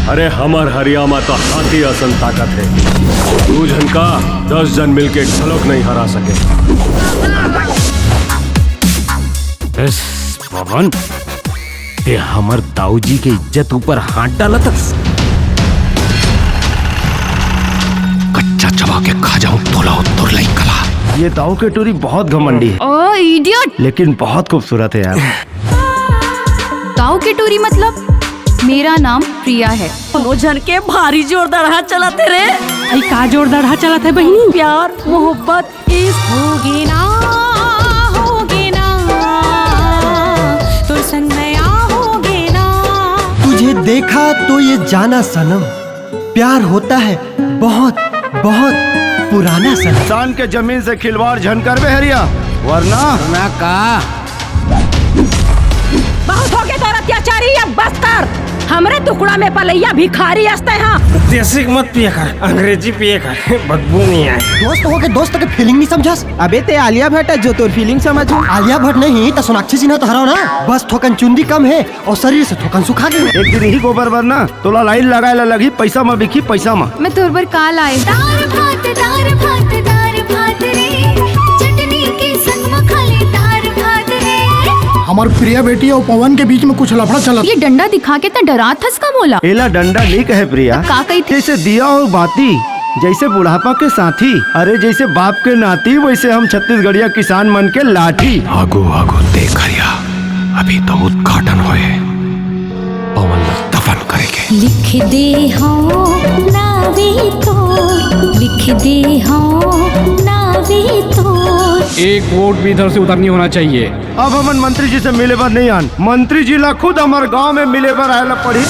अरे हमर हरियामा तो हाथी असन ताकत है। तू झनका 10 जन मिलके खलोक नहीं हरा सके। पवन, ते हमर दाऊजी के इज्जत ऊपर हाथ डाला था। कच्चा चबा के खा जाऊं तोला उत्तर लाई कला। ये दाऊ के टोरी बहुत घमंडी है। ओ इडियट! लेकिन बहुत खूबसूरत है यार। दाऊ के टोरी मतलब? मेरा नाम प्रिया है। झन के भारी जोरदार हाथ चलाते रे। आई का जोरदार हाथ चलाते बहिनी। प्यार मोहब्बत इश्क होगे ना तो संग नया होगे ना। तुझे देखा तो ये जाना सनम, प्यार होता है बहुत बहुत पुराना सनम। इंसान के जमीन से खिलवाड़ झन कर बे हरिया, वरना मैं का बहुत हो गए तोर अत्याचारी। अब बस कर। हमरे टुकड़ा में पलैया भिखारी हंसते हैं। देसी मत पिया कर, अंग्रेजी पिया कर, बदबू नहीं आए। दोस्त हो के दोस्त के फीलिंग नहीं समझास। अबे ते आलिया भट्ट है जो तोर फीलिंग समझू। आलिया भट्ट नहीं तो सोनाक्षी सिन्हा तो हराओ ना। बस थोकन चुंदी कम है और शरीर से थोकन सुखा गए। एक दिन ही गोबर भरना तोला लाइन लगाए ला लगी, पैसा में बिकी पैसा में। मैं तोर पर काल आए। दार भात रे, चटनी के संग में खाली दार भात रे। हमार प्रिया बेटी और पवन के बीच में कुछ लफड़ा चला। ये डंडा दिखा के तो डरात हंस का बोला। एला डंडा नहीं कहे प्रिया, का कही थी? जैसे दिया और बाती, जैसे बुढ़ापा के साथी। अरे जैसे बाप के नाती, वैसे हम छत्तीसगढ़िया किसान मन के लाठी। आगो आगो देख हरिया, अभी तो उद्घाटन होए, पवन ल दफन करेंगे। लिख दे हो नावे तो, लिख दे हो नावे तो। एक वोट भी इधर से उधर नहीं होना चाहिए। अब हमन मंत्री जी से मिले बार नहीं आन। मंत्री जी ला खुद हमारे गांव में मिले बार आए ला पड़ी।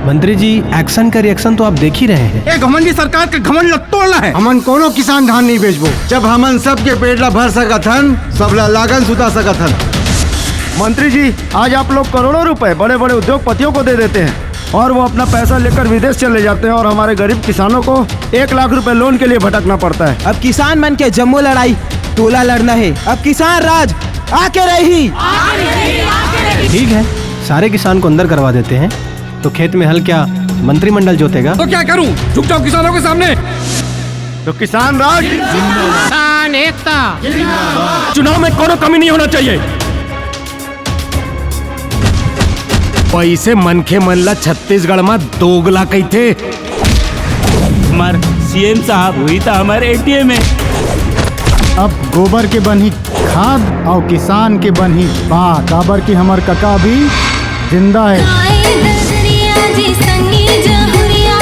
मंत्री जी, एक्शन का रिएक्शन तो आप देख ही रहे हैं। एक घमंडी सरकार के घमंड ल तोड़ना है। हमन कोनो किसान धान नहीं बेचबो। जब हमन सबके पेट ला भर सकत हन, सब ला लागन सुता सकत हन। मंत्री जी, आज आप लोग करोड़ों रुपए बड़े बड़े उद्योगपतियों को दे देते हैं और वो अपना पैसा लेकर विदेश चले जाते हैं और हमारे गरीब किसानों को 1 लाख रुपए लोन के लिए भटकना पड़ता है। अब किसान मन के जम्मू लड़ाई तोला लड़ना है। अब किसान राज आके रही। ठीक है, सारे किसान को अंदर करवा देते हैं तो खेत में हल क्या मंत्रिमंडल जोतेगा? तो क्या करूं? झुक जाओ किसानों के सामने। तो किसान राज, किसान एकता, चुनाव में कोनो कमी नहीं होना चाहिए। पैसे मनखे मन ला छत्तीसगढ़ में दोगला कही थे। हमार सीएम साहब हुई था हमारे एटीएम में। अब गोबर के बनी खाद और किसान के बनी बात। काबर की हमार कका भी जिंदा है। आए दरिया जी संगी जहुरिया,